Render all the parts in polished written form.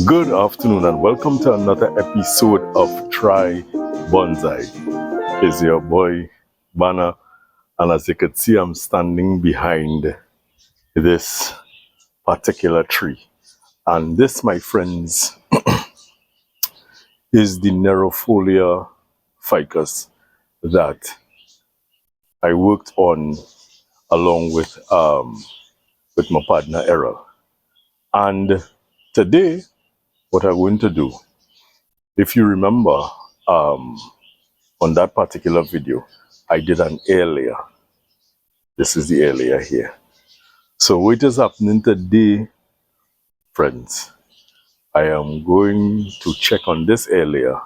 Good afternoon and welcome to another episode of Try Bonsai. It's your boy Bana, and as you can see, I'm standing behind this particular tree. And this, my friends, is the Nerifolia ficus that I worked on along with my partner Errol. And today, what I'm going to do, if you remember, on that particular video, I did an airlayer. This is the airlayer here. So what is happening today, friends? I am going to check on this airlayer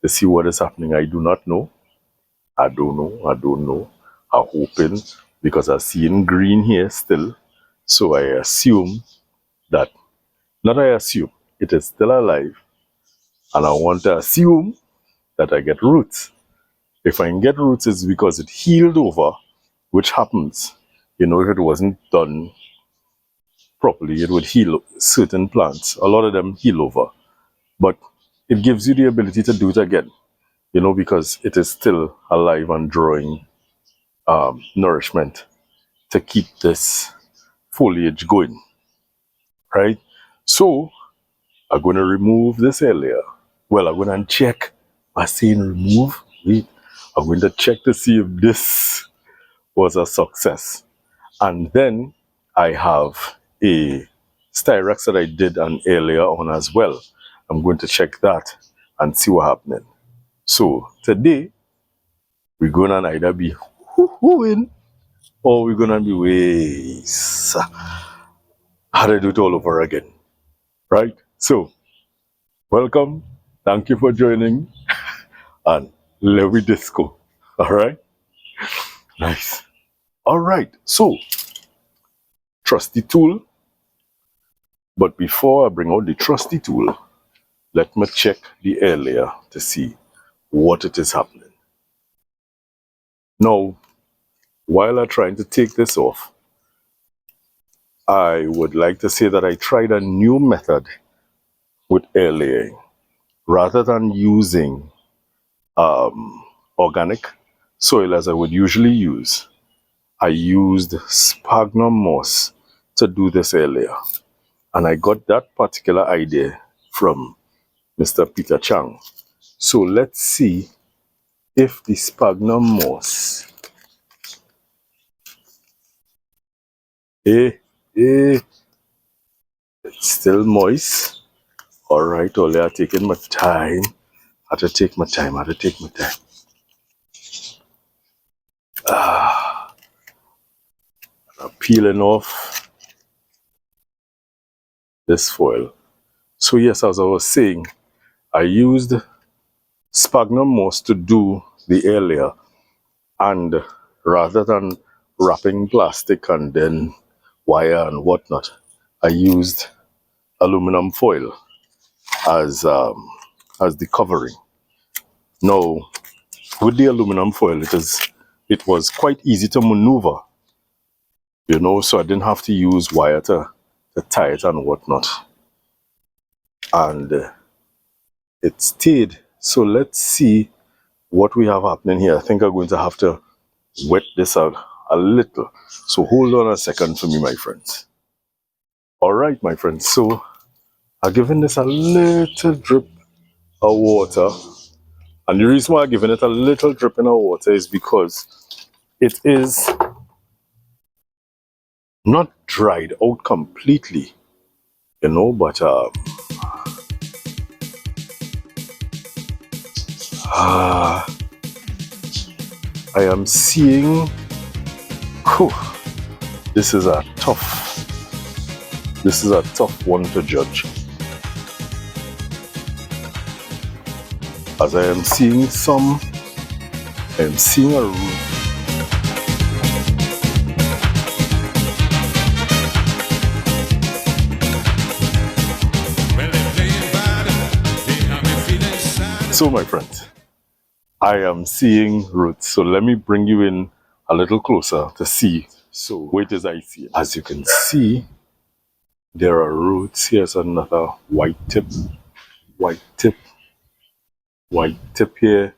to see what is happening. I do not know. I don't know. I'm hoping, because I'm seeing green here still. So I assume that, it is still alive. And I want to assume that I get roots. If I can get roots, it's because it healed over, which happens. You know, if it wasn't done properly, it would heal certain plants. A lot of them heal over. But it gives you the ability to do it again, you know, because it is still alive and drawing nourishment to keep this foliage going, right? So I'm going to remove this earlier. Well, I'm going to check. I'm saying remove. Wait. I'm going to check to see if this was a success. And then I have a styrex that I did an earlier on as well. I'm going to check that and see what happening. So today we're gonna either be whoo-whooing or we're gonna be ways. How to do it all over again, right? So welcome, thank you for joining, and let me disco. All right, nice. All right, so trusty tool. But before I bring out the trusty tool, let me check the air layer to see what it is happening. Now, while I'm trying to take this off, I would like to say that I tried a new method with air layering. Rather than using organic soil as I would usually use, I used sphagnum moss to do this air layer. And I got that particular idea from Mr. Peter Chang. So let's see if the sphagnum moss, it's still moist. All right, only I'm taking my time. I have to take my time. I'm peeling off this foil. So yes, as I was saying, I used sphagnum moss to do the air layer, and rather than wrapping plastic and then wire and whatnot, I used aluminum foil as the covering. Now, with the aluminum foil, it was quite easy to maneuver, you know, so I didn't have to use wire to tie it and whatnot. And it stayed. So let's see what we have happening here. I think I'm going to have to wet this out a little. So hold on a second for me, my friends. All right, my friends. So I'm giving this a little drip of water. And the reason why I'm giving it a little drip in of water is because it is not dried out completely, you know, but I am seeing, this is a tough one to judge. As I am seeing I am seeing a root. So my friends, I am seeing roots. So let me bring you in a little closer to see. So wait as I see it. As you can see, There are roots. Here's another white tip, white tip, white tip here.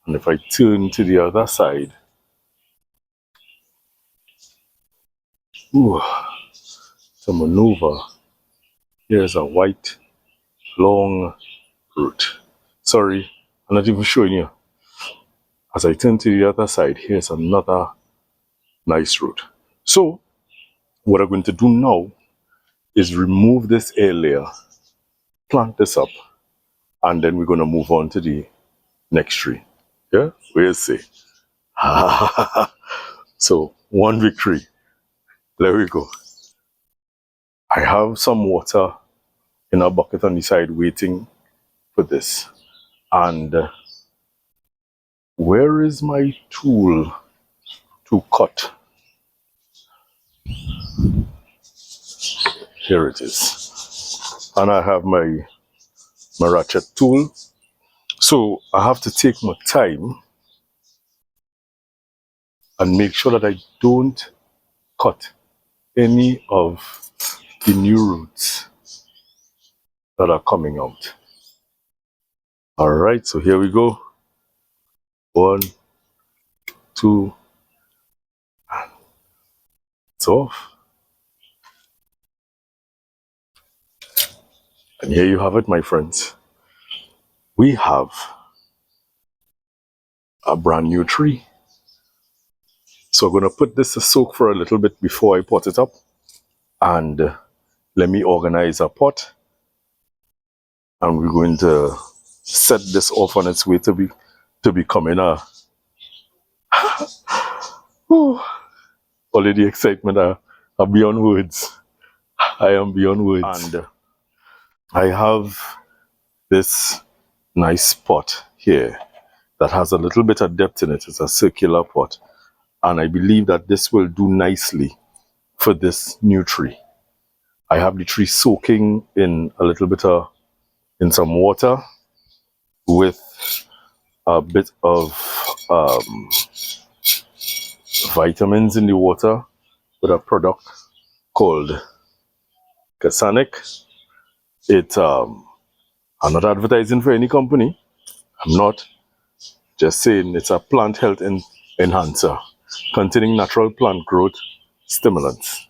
And if I turn to the other side, ooh, to maneuver, here's a white long root. Sorry, I'm not even showing you. As I turn to the other side, here's another nice root. So what I'm going to do now is remove this air layer, plant this up, and then we're going to move on to the next tree. Yeah, we'll see. So one victory. There we go. I have some water in a bucket on the side waiting for this. And where is my tool to cut? Here it is. And I have my ratchet tool. So I have to take my time and make sure that I don't cut any of the new roots that are coming out. All right, so here we go. 1, 2, it's off. And here you have it, my friends. We have a brand new tree. So I'm going to put this to soak for a little bit before I pot it up. And let me organize a pot. And we're going to set this off on its way to becoming a already excitement are beyond words. I am beyond words. And I have this nice pot here that has a little bit of depth in it. It's a circular pot. And I believe that this will do nicely for this new tree. I have the tree soaking in a little bit in some water with a bit of vitamins in the water with a product called Casanic. I'm not advertising for any company. I'm not. Just saying it's a plant health enhancer containing natural plant growth stimulants.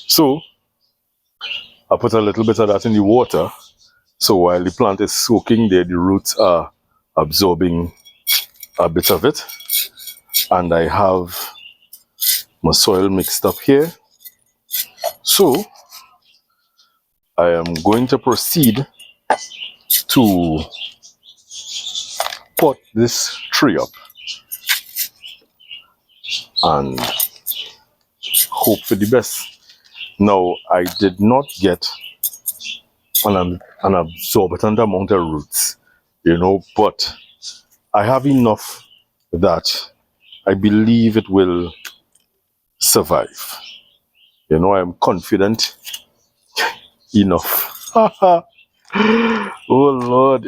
So I put a little bit of that in the water. So while the plant is soaking there, the roots are absorbing a bit of it. And I have my soil mixed up here. So I am going to proceed to pot this tree up and hope for the best. Now, I did not get an absorbent amount of roots, but I have enough that I believe it will survive. I am confident enough. Oh Lord,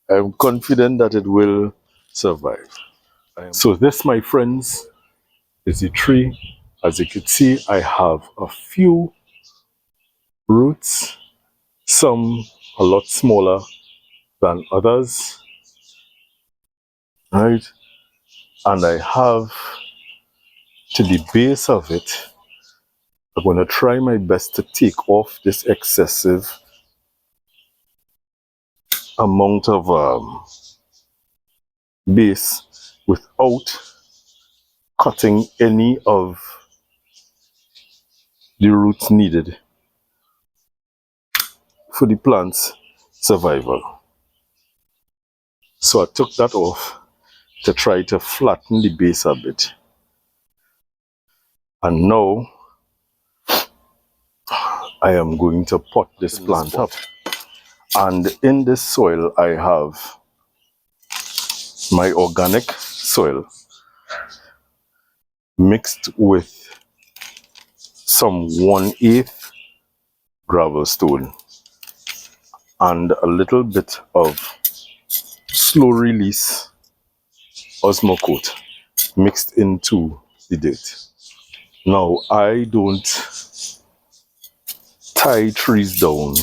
I'm confident that it will survive. So this, my friends, is the tree. As you can see, I have a few roots, some a lot smaller than others, right? And I have to the base of it, I'm going to try my best to take off this excessive amount of base without cutting any of the roots needed for the plant's survival. So I took that off to try to flatten the base a bit. And now I am going to pot this plant up. And in this soil I have my organic soil mixed with some 1/8 gravel stone and a little bit of slow release osmocote mixed into the dirt. Now I don't tie trees down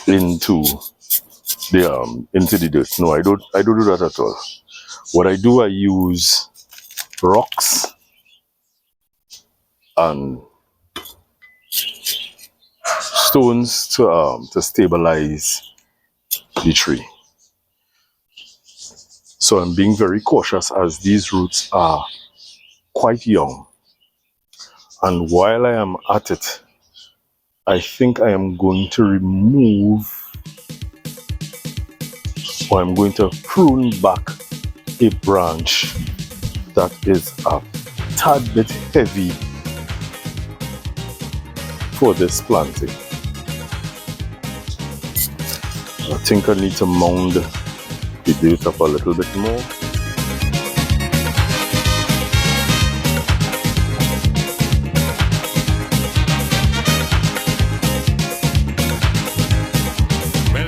into the dirt. No, I don't do that at all. What I do, I use rocks and stones to stabilize the tree. So I'm being very cautious as these roots are quite young. And while I am at it, I think I am going to remove, or I'm going to prune back a branch that is a tad bit heavy for this planting. I think I need to mound the dirt up a little bit more.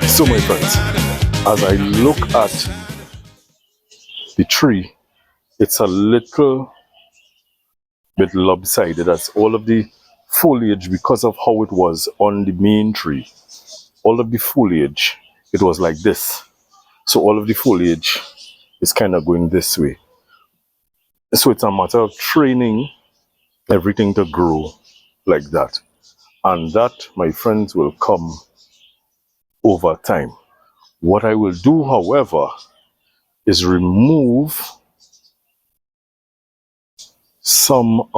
So my friends, as I look at the tree, it's a little bit lopsided. That's all of the foliage, because of how it was on the main tree. All of the foliage, it was like this. So all of the foliage is kind of going this way. So it's a matter of training everything to grow like that. And that, my friends, will come over time. What I will do, however, is remove some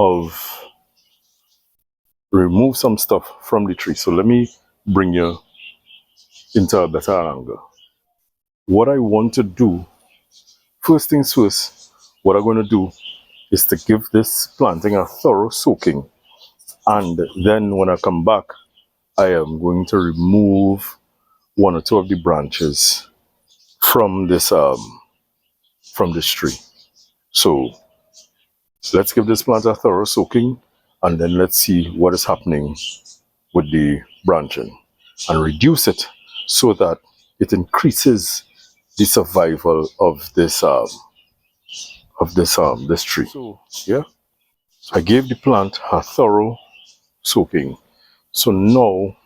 stuff from the tree. So let me bring you into a better angle. What I want to do, first things first, what I'm going to do is to give this planting a thorough soaking. And then when I come back, I am going to remove one or two of the branches from this tree. So let's give this plant a thorough soaking, and then let's see what is happening with the branching and reduce it so that it increases the survival of this tree. So yeah, I gave the plant a thorough soaking. So now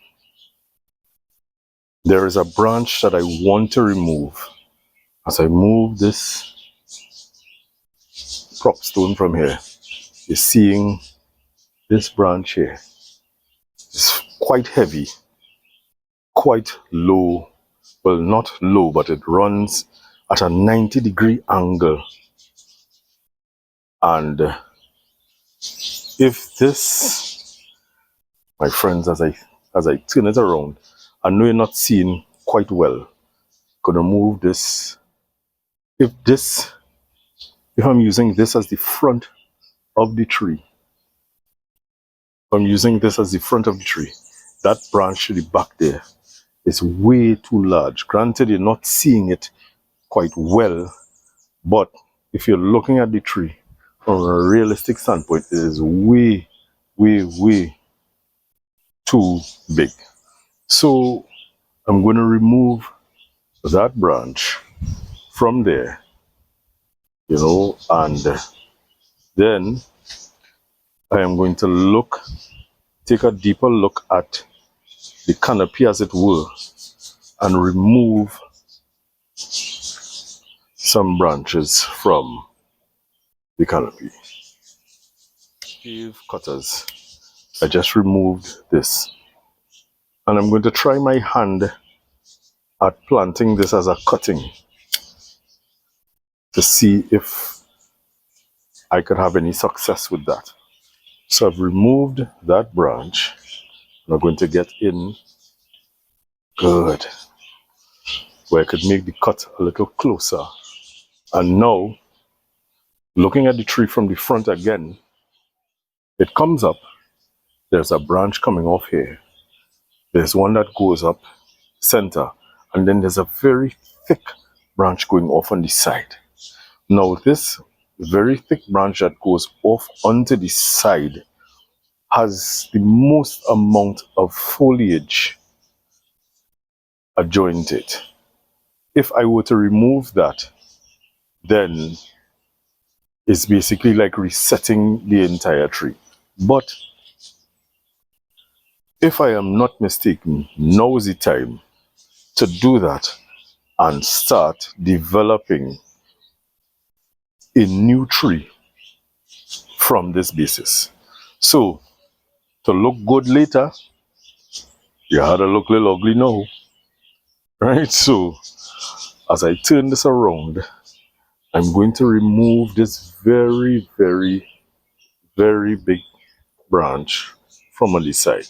there is a branch that I want to remove. As I move this prop stone from here, you're seeing this branch here. It's quite heavy, quite low. Well, not low, but it runs at a 90-degree angle. And if this, my friends, as I turn it around, I know you're not seeing quite well. Gonna move this. If I'm using this as the front of the tree, that branch to the back there is way too large. Granted, you're not seeing it quite well, but if you're looking at the tree from a realistic standpoint, it is way, way, way too big. So I'm going to remove that branch from there, and then I am going to take a deeper look at the canopy, as it were, and remove some branches from the canopy. Shave cutters. I just removed this, and I'm going to try my hand at planting this as a cutting to see if I could have any success with that. So I've removed that branch, and I'm going to get in good, where I could make the cut a little closer. And now, looking at the tree from the front again, it comes up. There's a branch coming off here. There's one that goes up center, and then there's a very thick branch going off on the side. Now this very thick branch that goes off onto the side has the most amount of foliage adjoined it. If I were to remove that, then it's basically like resetting the entire tree. But If I am not mistaken, now is the time to do that and start developing a new tree from this basis. So, to look good later, you had to look a little ugly now, right? So, as I turn this around, I'm going to remove this very, very, very big branch from on the side.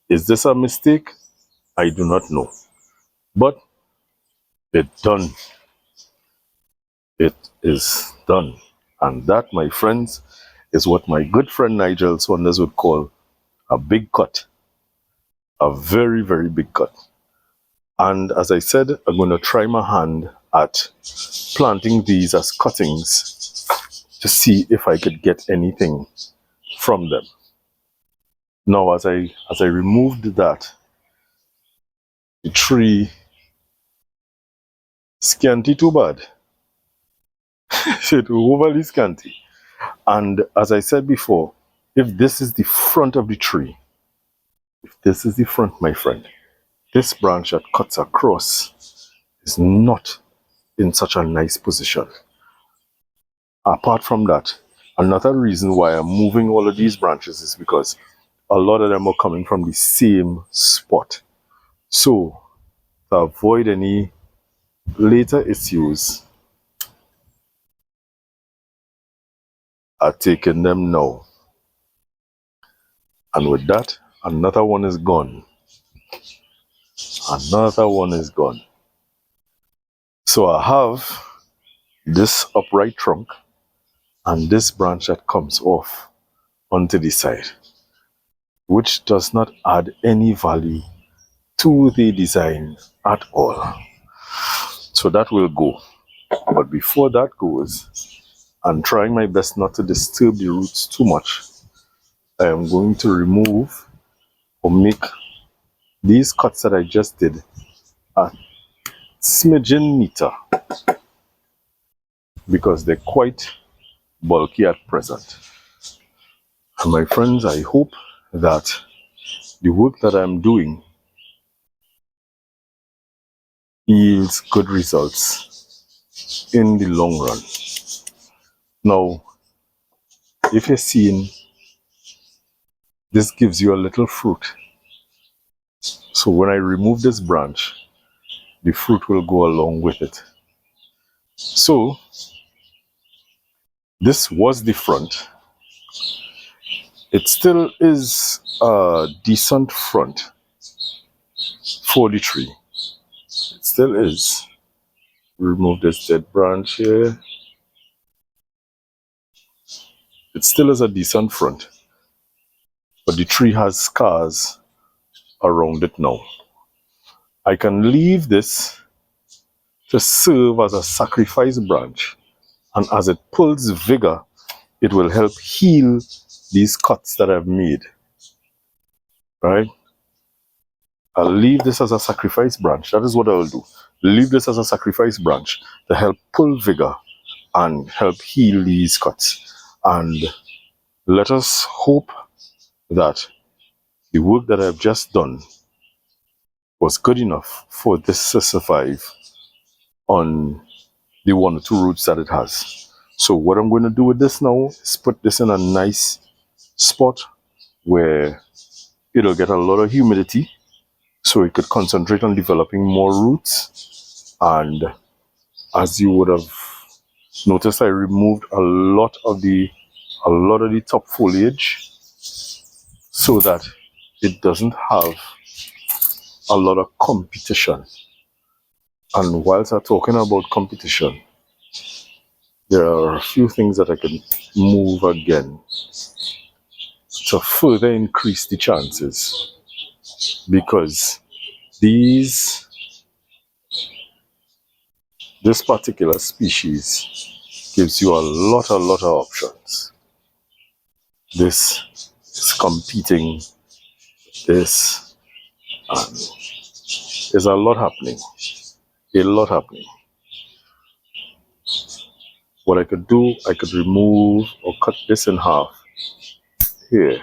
Is this a mistake? I do not know. But it's done. It is done. And that, my friends, is what my good friend Nigel Saunders would call a big cut. A very, very big cut. And as I said, I'm going to try my hand at planting these as cuttings to see if I could get anything from them. Now, as I removed that, the tree scanty too bad. It overly scanty. And as I said before, if this is the front of the tree, if this is the front, my friend, this branch that cuts across is not in such a nice position. Apart from that, another reason why I'm moving all of these branches is because a lot of them are coming from the same spot. So, to avoid any later issues, I'm taking them now. And with that, another one is gone. Another one is gone. So I have this upright trunk and this branch that comes off onto the side, which does not add any value to the design at all. So that will go. But before that goes, I'm trying my best not to disturb the roots too much. I am going to remove or make these cuts that I just did a smidgen neater because they're quite bulky at present. And my friends, I hope that the work that I'm doing yields good results in the long run. Now, if you're seeing, this gives you a little fruit. So when I remove this branch, the fruit will go along with it. So, this was the front. It still is a decent front for the tree. It still is. Remove this dead branch here. It still is a decent front, but the tree has scars around it now. I can leave this to serve as a sacrifice branch, and as it pulls vigor, it will help heal these cuts that I've made. Right? I'll leave this as a sacrifice branch. That is what I'll do. Leave this as a sacrifice branch to help pull vigor and help heal these cuts. And let us hope that the work that I've just done was good enough for this to survive on the 1 or 2 roots that it has. So what I'm going to do with this now is put this in a nice spot where it'll get a lot of humidity so it could concentrate on developing more roots. And as you would have noticed, I removed a lot of the top foliage so that it doesn't have a lot of competition. And whilst I'm talking about competition, there are a few things that I can move again to further increase the chances, because this particular species gives you a lot of options. This is competing, this, and there's a lot happening. What I could do, I could remove or cut this in half here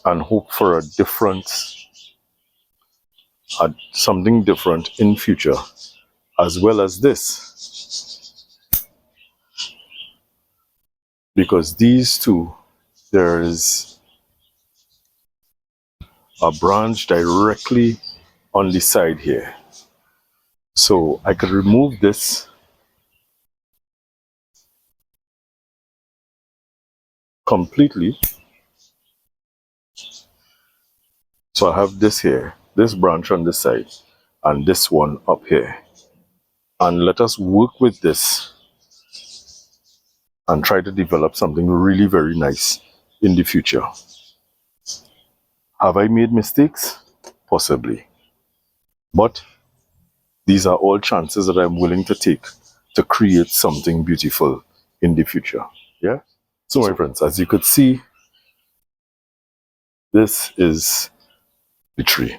and hope for something different in future, as well as this, because these two, there is a branch directly on the side here. So I could remove this completely. So I have this here, this branch on this side, and this one up here. And let us work with this and try to develop something really very nice in the future. Have I made mistakes? Possibly. But these are all chances that I'm willing to take to create something beautiful in the future. Yeah? So my friends, as you could see, this is the tree.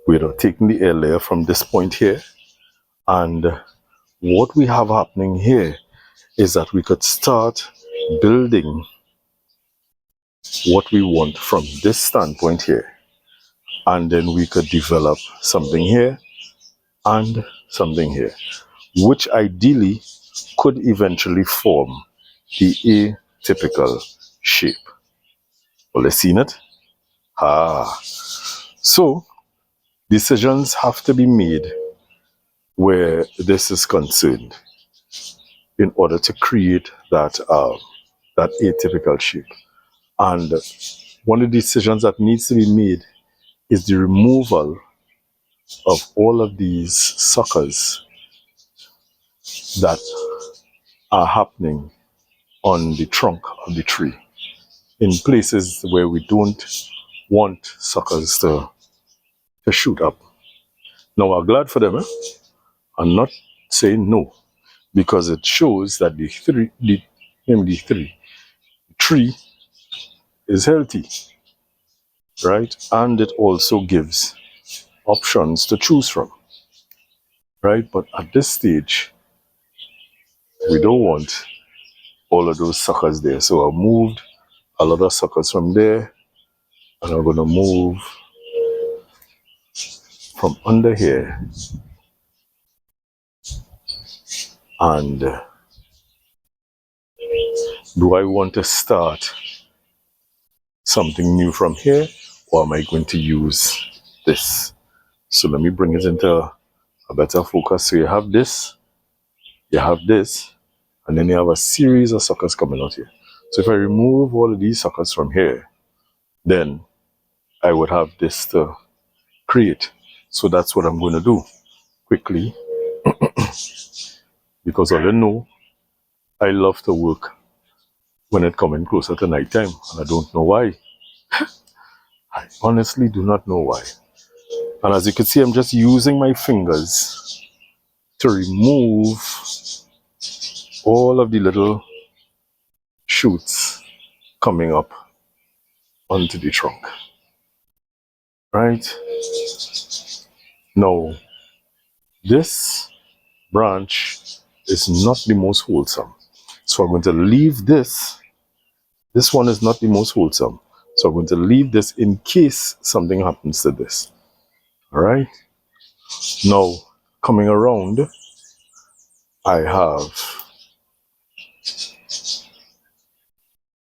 We are taking the air layer from this point here, and what we have happening here is that we could start building what we want from this standpoint here, and then we could develop something here and something here, which ideally could eventually form the atypical shape. Well, let's see it. So decisions have to be made where this is concerned in order to create that atypical shape. And one of the decisions that needs to be made is the removal of all of these suckers that are happening on the trunk of the tree in places where we don't want suckers to shoot up. Now, I'm glad for them. I'm not saying no, because it shows that the tree is healthy, right? And it also gives options to choose from, right? But at this stage, we don't want all of those suckers there. So I moved a lot of suckers from there, and I'm going to move from under here. And do I want to start something new from here, or am I going to use this? So let me bring it into a better focus. So you have this, and then you have a series of suckers coming out here. So if I remove all of these suckers from here, then I would have this to create. So that's what I'm going to do quickly, because all you know, I love to work when it coming closer to night time, and I don't know why. I honestly do not know why. And as you can see, I'm just using my fingers to remove all of the little shoots coming up onto the trunk. Right? Now, this branch is not the most wholesome. So I'm going to leave this. This one is not the most wholesome. So I'm going to leave this in case something happens to this. All right? Now, coming around, I have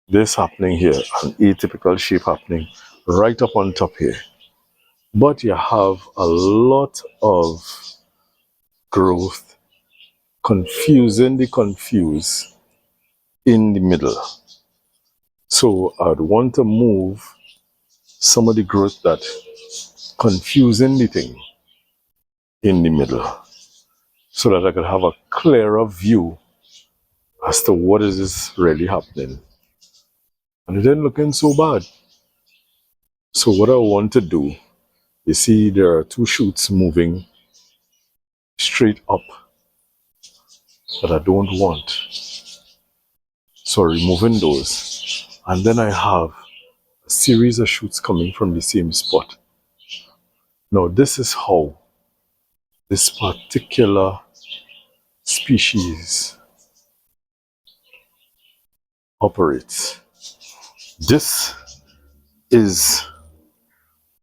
this happening here, an atypical shape happening right up on top here. But you have a lot of growth confusing the confused in the middle. So I'd want to move some of the growth that confusing the thing in the middle, so that I could have a clearer view as to what is really happening. And it didn't looking so bad. So what I want to do, you see there are two shoots moving straight up that I don't want. So removing those. And then I have a series of shoots coming from the same spot. Now this is how this particular species operates. This is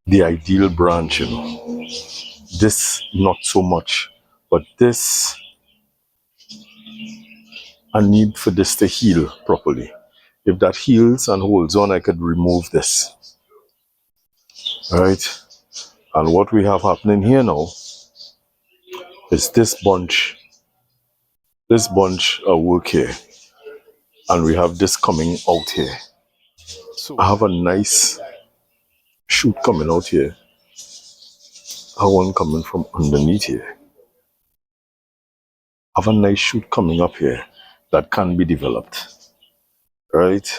the ideal branch, you know. This not so much, but this, I need for this to heal properly. If that heals and holds on, I could remove this. Alright? And what we have happening here now is this bunch of work here, and we have this coming out here. So I have a nice shoot coming out here. I have one coming from underneath here. I have a nice shoot coming up here that can be developed. Right?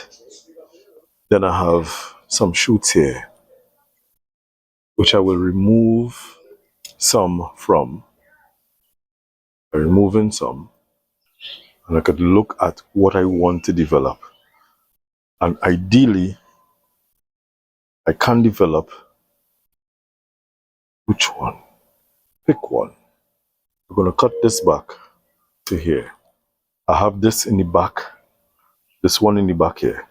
Then I have some shoots here, which I will remove some from. I'm removing some, and I could look at what I want to develop. And ideally, I can develop which one? Pick one. We're going to cut this back to here. I have this in the back, this one in the back here.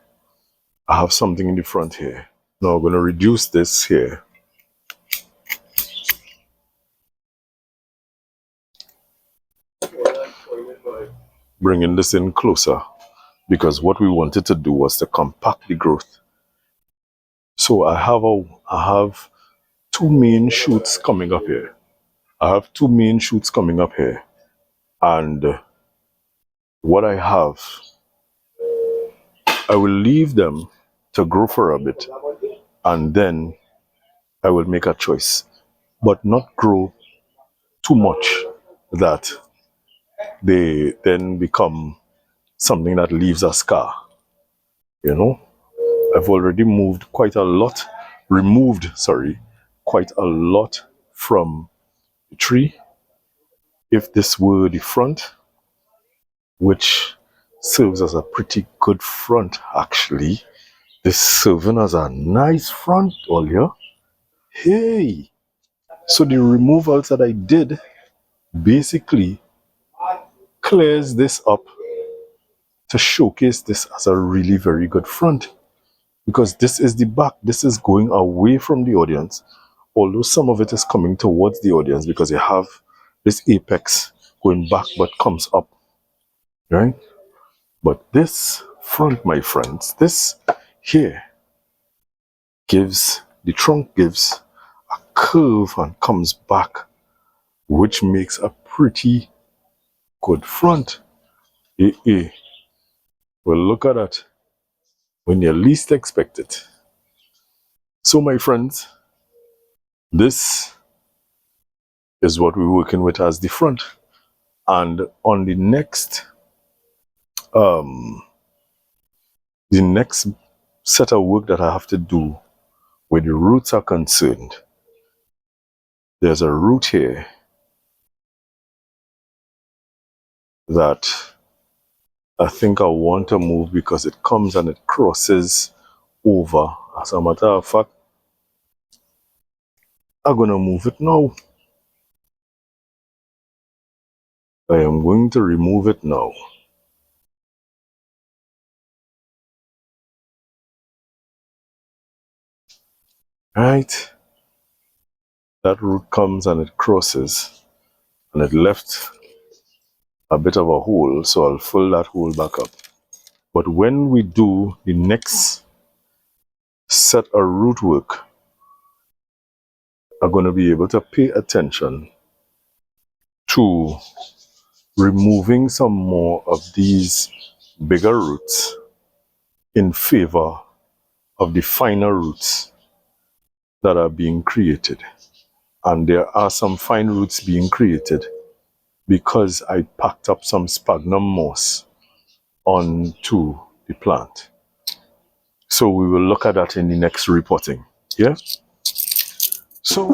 I have something in the front here. Now I'm going to reduce this here. Bringing this in closer, because what we wanted to do was to compact the growth. So I have two main shoots coming up here. And what I have, I will leave them to grow for a bit, and then I will make a choice, but not grow too much that they then become something that leaves a scar. You know, I've already removed quite a lot from the tree. If this were the front, which serves as a pretty good front actually, this serving as a nice front, Olia. Hey! So the removals that I did basically clears this up to showcase this as a really very good front. Because this is the back, this is going away from the audience, although some of it is coming towards the audience because you have this apex going back but comes up, right? But this front, my friends, this here the trunk gives a curve and comes back, which makes a pretty good front. Well, look at that when you least expect it. So my friends, this is what we're working with as the front. And on the next set of work that I have to do where the roots are concerned, there's a root here that I think I want to move because it comes and it crosses over. As a matter of fact, I'm gonna move it now. I am going to remove it now. Right? That root comes and it crosses, and it left a bit of a hole, so I'll fill that hole back up. But when we do the next set of root work, I'm going to be able to pay attention to removing some more of these bigger roots in favor of the finer roots that are being created. And there are some fine roots being created because I packed up some sphagnum moss onto the plant. So we will look at that in the next reporting. Yeah? So